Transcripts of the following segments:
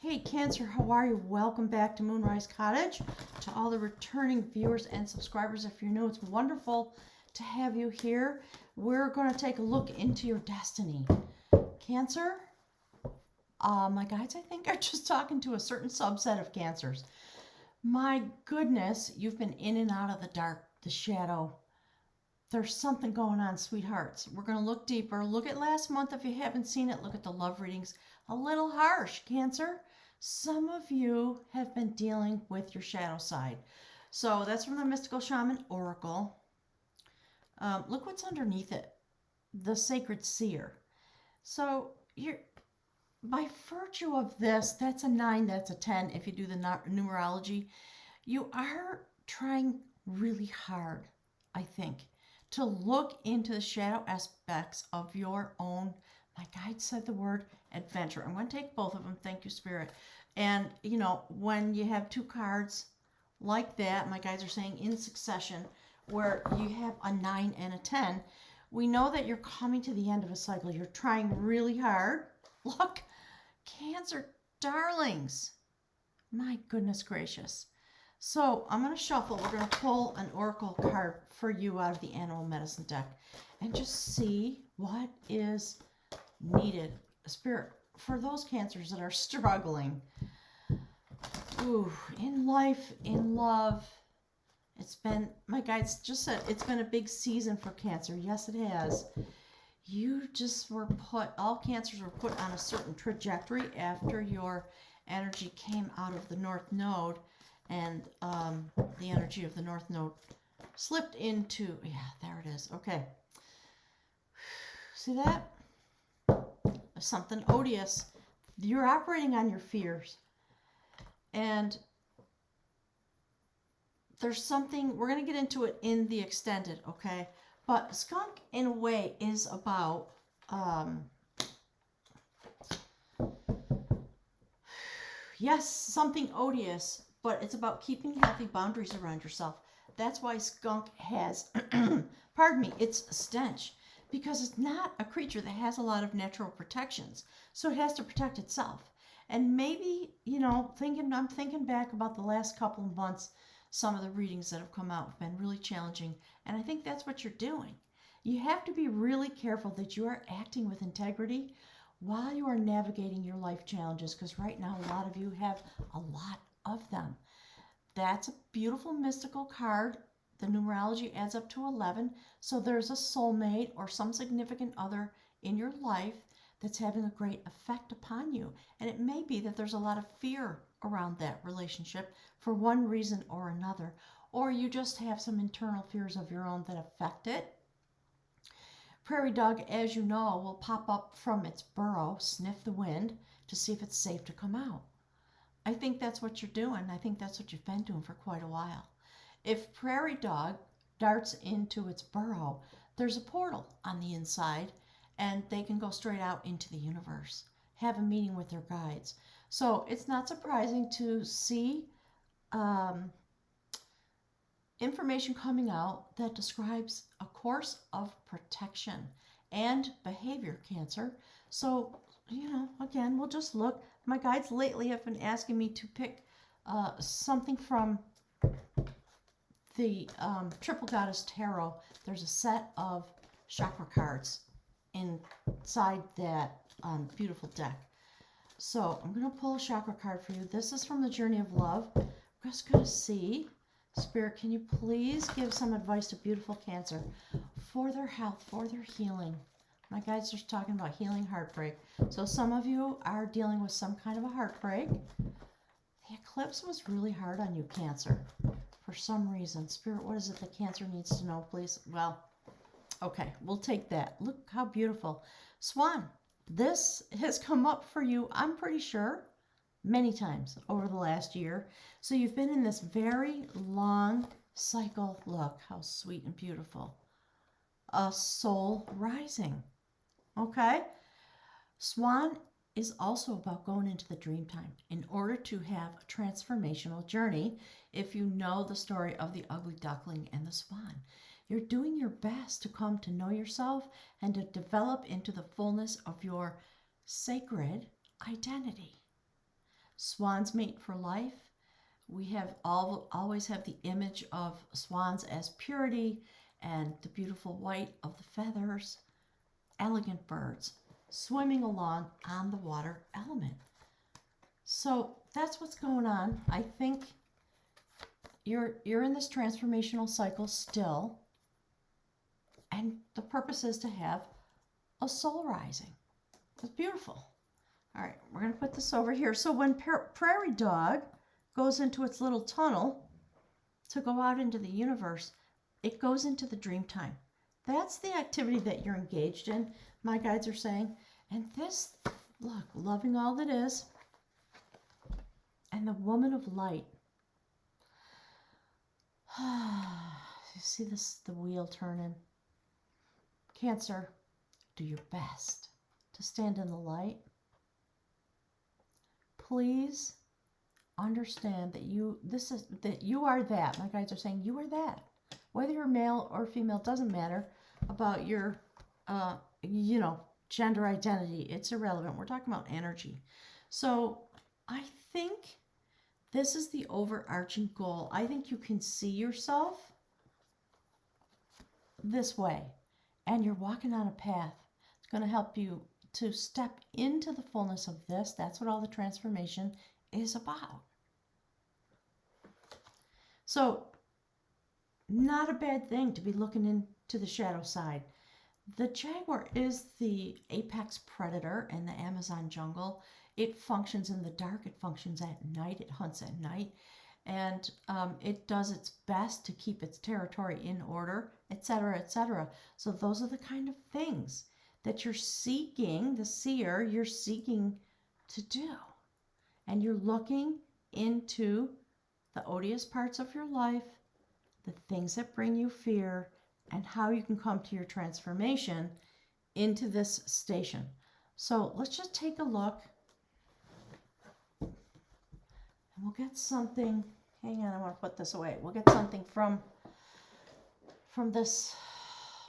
Hey Cancer, how are you? Welcome back to Moonrise Cottage. To all the returning viewers and subscribers, if you're new, it's wonderful to have you here. We're going to take a look into your destiny. Cancer, my guides, I think, are just talking to a certain subset of Cancers. My goodness, you've been in and out of the dark, the shadow. There's something going on, sweethearts. We're going to look deeper. Look at last month if you haven't seen it. Look at the love readings. A little harsh, Cancer. Some of you have been dealing with your shadow side. So that's from the Mystical Shaman Oracle. Look what's underneath it. The Sacred Seer. So you're, by virtue of this, that's a 9, that's a 10 if you do the numerology. You are trying really hard, I think, to look into the shadow aspects of your own, my guide said the word adventure. I'm going to take both of them. Thank you, Spirit. And, you know, when you have two cards like that, my guides are saying in succession, where you have a 9 and a 10, we know that you're coming to the end of a cycle. You're trying really hard. Look, Cancer darlings. My goodness gracious. So I'm going to shuffle. We're going to pull an oracle card for you out of the animal medicine deck and just see what is needed. Spirit, for those Cancers that are struggling, ooh, in life, in love, it's been, my guides just said, it's been a big season for Cancer. Yes, it has. You just were put, all Cancers were put on a certain trajectory after your energy came out of the North Node. And the energy of the North Node slipped into, yeah, there it is. Okay. See that? Something odious. You're operating on your fears. And there's something, we're going to get into it in the extended, okay? But skunk, in a way, is about, yes, something odious, but it's about keeping healthy boundaries around yourself. That's why skunk has, pardon me, it's a stench. Because it's not a creature that has a lot of natural protections. So it has to protect itself. And maybe, you know, I'm thinking back about the last couple of months, some of the readings that have come out have been really challenging. And I think that's what you're doing. You have to be really careful that you are acting with integrity while you are navigating your life challenges. Because right now, a lot of you have a lot of them. That's a beautiful mystical card. The numerology adds up to 11. So there's a soulmate or some significant other in your life that's having a great effect upon you. And it may be that there's a lot of fear around that relationship for one reason or another. Or you just have some internal fears of your own that affect it. Prairie dog, as you know, will pop up from its burrow, sniff the wind to see if it's safe to come out. I think that's what you're doing. I think that's what you've been doing for quite a while. If prairie dog darts into its burrow, there's a portal on the inside and they can go straight out into the universe, have a meeting with their guides. So it's not surprising to see information coming out that describes a course of protection and behavior, Cancer. So, you know, again, we'll just look. My guides lately have been asking me to pick something from the Triple Goddess Tarot. There's a set of chakra cards inside that beautiful deck. So I'm going to pull a chakra card for you. This is from the Journey of Love. I'm just going to see, Spirit, can you please give some advice to beautiful Cancer for their health, for their healing? My guides are talking about healing heartbreak. So some of you are dealing with some kind of a heartbreak. The eclipse was really hard on you, Cancer, for some reason. Spirit, what is it that Cancer needs to know, please? Well, okay, we'll take that. Look how beautiful. Swan, this has come up for you, I'm pretty sure, many times over the last year. So you've been in this very long cycle. Look how sweet and beautiful. A soul rising. Okay? Swan is also about going into the dream time in order to have a transformational journey. If you know the story of the ugly duckling and the swan, you're doing your best to come to know yourself and to develop into the fullness of your sacred identity. Swans mate for life. We have always have the image of swans as purity and the beautiful white of the feathers. Elegant birds swimming along on the water element. So that's what's going on. I think you're in this transformational cycle still, and the purpose is to have a soul rising. It's beautiful. All right, we're going to put this over here. So when prairie dog goes into its little tunnel to go out into the universe, it goes into the dream time. That's the activity that you're engaged in, my guides are saying. And this, look, loving all that is, and the woman of light. You see this, the wheel turning. Cancer, do your best to stand in the light. Please understand that you are that. My guides are saying you are that. Whether you're male or female, doesn't matter about your gender identity. It's irrelevant. We're talking about energy. So I think this is the overarching goal. I think you can see yourself this way, and you're walking on a path. It's going to help you to step into the fullness of this. That's what all the transformation is about. So, not a bad thing to be looking into the shadow side. The jaguar is the apex predator in the Amazon jungle. It functions in the dark. It functions at night. It hunts at night. And it does its best to keep its territory in order, etc., etc. So those are the kind of things that you're seeking, the seer, you're seeking to do. And you're looking into the odious parts of your life, the things that bring you fear, and how you can come to your transformation into this station. So let's just take a look. And we'll get something. Hang on, I want to put this away. We'll get something from this.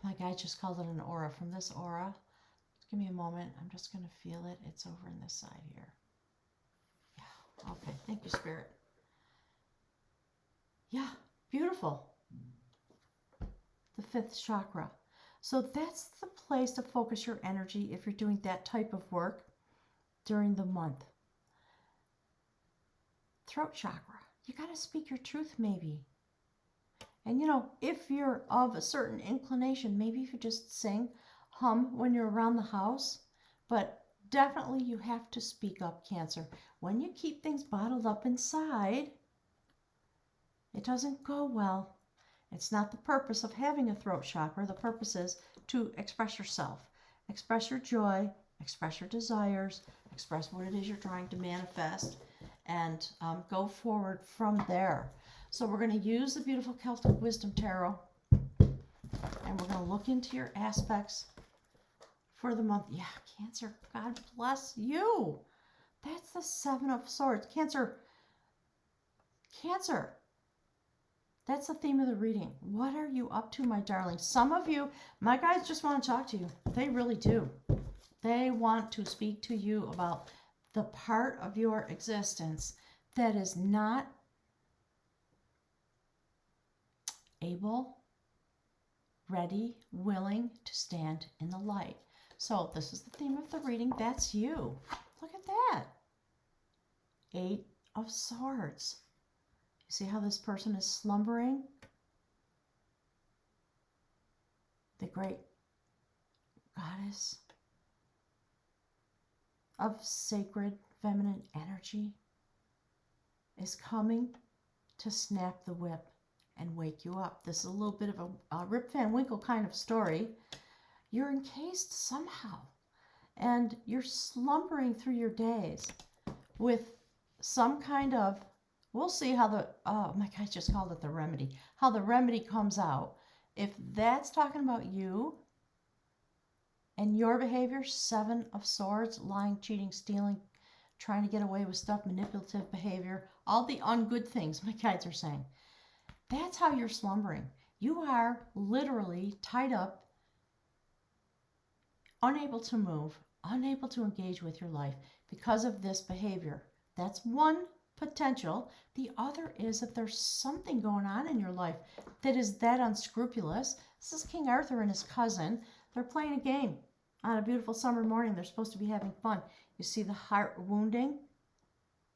My guy just called it an aura. From this aura. Give me a moment. I'm just going to feel it. It's over in this side here. Yeah. Okay. Thank you, Spirit. Yeah. Beautiful. The 5th chakra. So that's the place to focus your energy if you're doing that type of work during the month. Throat chakra. You got to speak your truth, maybe. And if you're of a certain inclination, maybe you could just sing, hum when you're around the house. But definitely you have to speak up, Cancer. When you keep things bottled up inside, it doesn't go well. It's not the purpose of having a throat chakra. The purpose is to express yourself. Express your joy, express your desires, express what it is you're trying to manifest, and go forward from there. So we're going to use the beautiful Celtic Wisdom Tarot, and we're going to look into your aspects for the month. Yeah, Cancer, God bless you. That's the 7 of Swords. Cancer. That's the theme of the reading. What are you up to, my darling? Some of you, my guys just want to talk to you. They really do. They want to speak to you about the part of your existence that is not able, ready, willing to stand in the light. So this is the theme of the reading. That's you. Look at that. 8 of Swords. You see how this person is slumbering? The great goddess of sacred feminine energy is coming to snap the whip and wake you up. This is a little bit of a Rip Van Winkle kind of story. You're encased somehow, and you're slumbering through your days with some kind of, we'll see how oh my God, I just called it the remedy, how the remedy comes out. If that's talking about you and your behavior, 7 of Swords, lying, cheating, stealing, trying to get away with stuff, manipulative behavior, all the ungood things my guides are saying. That's how you're slumbering. You are literally tied up, unable to move, unable to engage with your life because of this behavior. That's one potential. The other is that there's something going on in your life that is that unscrupulous. This is King Arthur and his cousin. They're playing a game on a beautiful summer morning. They're supposed to be having fun. You see the heart wounding.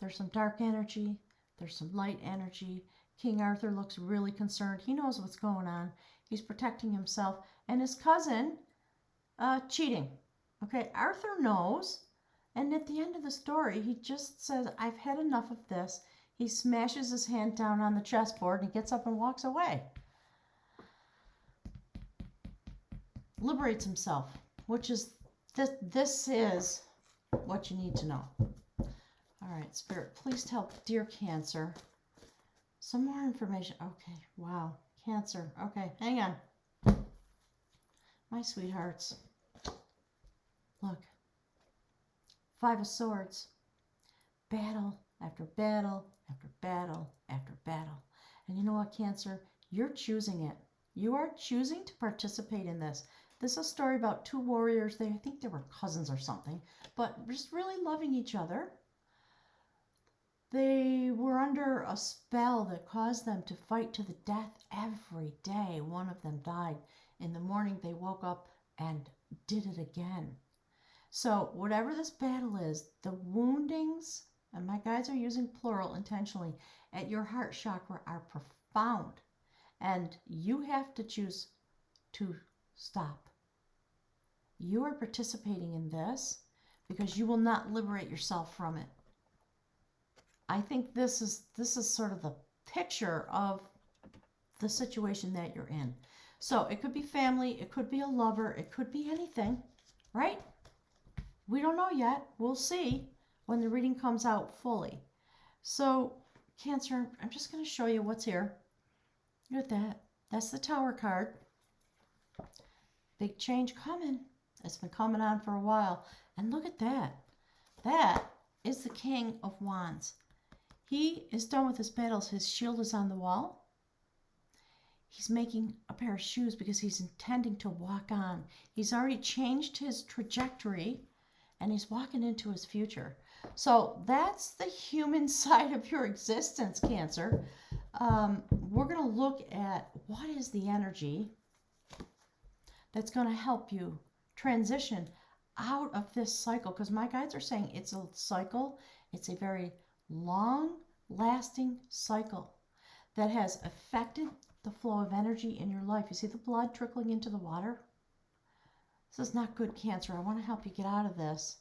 There's some dark energy. There's some light energy. King Arthur looks really concerned. He knows what's going on. He's protecting himself. And his cousin, cheating. Okay, Arthur knows. And at the end of the story, he just says, I've had enough of this. He smashes his hand down on the chessboard and he gets up and walks away. Liberates himself, which is, this is what you need to know. All right, Spirit, please tell dear Cancer some more information. Okay, wow, Cancer. Okay, hang on. My sweethearts. Look. 5 of Swords. Battle after battle after battle after battle. And you know what, Cancer? You're choosing it. You are choosing to participate in this. This is a story about 2 warriors. I think they were cousins or something, but just really loving each other. They were under a spell that caused them to fight to the death every day. One of them died. In the morning, they woke up and did it again. So whatever this battle is, the woundings, and my guides are using plural intentionally, at your heart chakra are profound. And you have to choose to stop. You are participating in this because you will not liberate yourself from it. I think this is sort of the picture of the situation that you're in. So it could be family, it could be a lover, it could be anything, right? We don't know yet. We'll see when the reading comes out fully. So, Cancer, I'm just going to show you what's here. Look at that. That's the Tower card. Big change coming. It's been coming on for a while. And look at that. That is the King of Wands. He is done with his battles. His shield is on the wall. He's making a pair of shoes because he's intending to walk on. He's already changed his trajectory. And he's walking into his future. So that's the human side of your existence, Cancer. We're going to look at what is the energy that's going to help you transition out of this cycle. Because my guides are saying it's a cycle. It's a very long-lasting cycle that has affected the flow of energy in your life. You see the blood trickling into the water? This is not good, Cancer. I want to help you get out of this.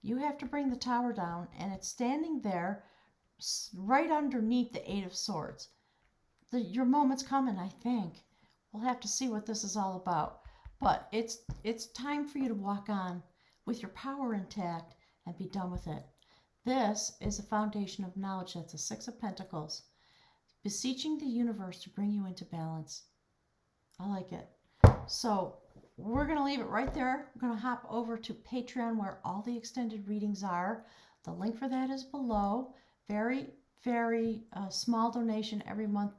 You have to bring the Tower down, and it's standing there right underneath the 8 of Swords. Your moment's coming, I think. We'll have to see what this is all about. But it's time for you to walk on with your power intact and be done with it. This is a foundation of knowledge. That's the 6 of Pentacles. Beseeching the universe to bring you into balance. I like it. So we're going to leave it right there. We're going to hop over to Patreon where all the extended readings are. The link for that is below. Very, very small donation every month,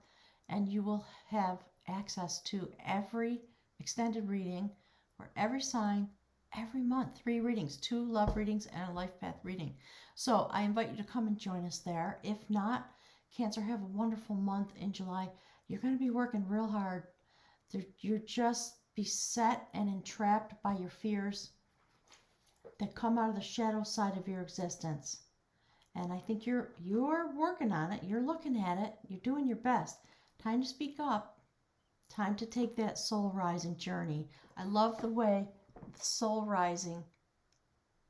and you will have access to every extended reading for every sign every month. 3 readings, 2 love readings and a life path reading. So I invite you to come and join us there. If not, Cancer, have a wonderful month in July. You're going to be working real hard. You're just beset and entrapped by your fears that come out of the shadow side of your existence. And I think you're working on it. You're looking at it. You're doing your best. Time to speak up. Time to take that soul rising journey. I love the way the soul rising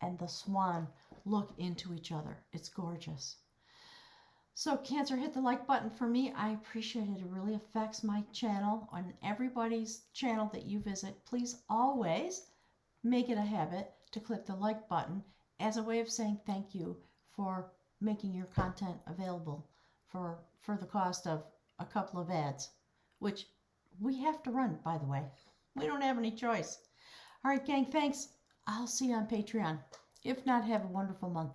and the swan look into each other. It's gorgeous. So Cancer, hit the like button for me. I appreciate it. It really affects my channel and everybody's channel that you visit. Please always make it a habit to click the like button as a way of saying thank you for making your content available for the cost of a couple of ads, which we have to run, by the way. We don't have any choice. All right, gang, thanks. I'll see you on Patreon. If not, have a wonderful month.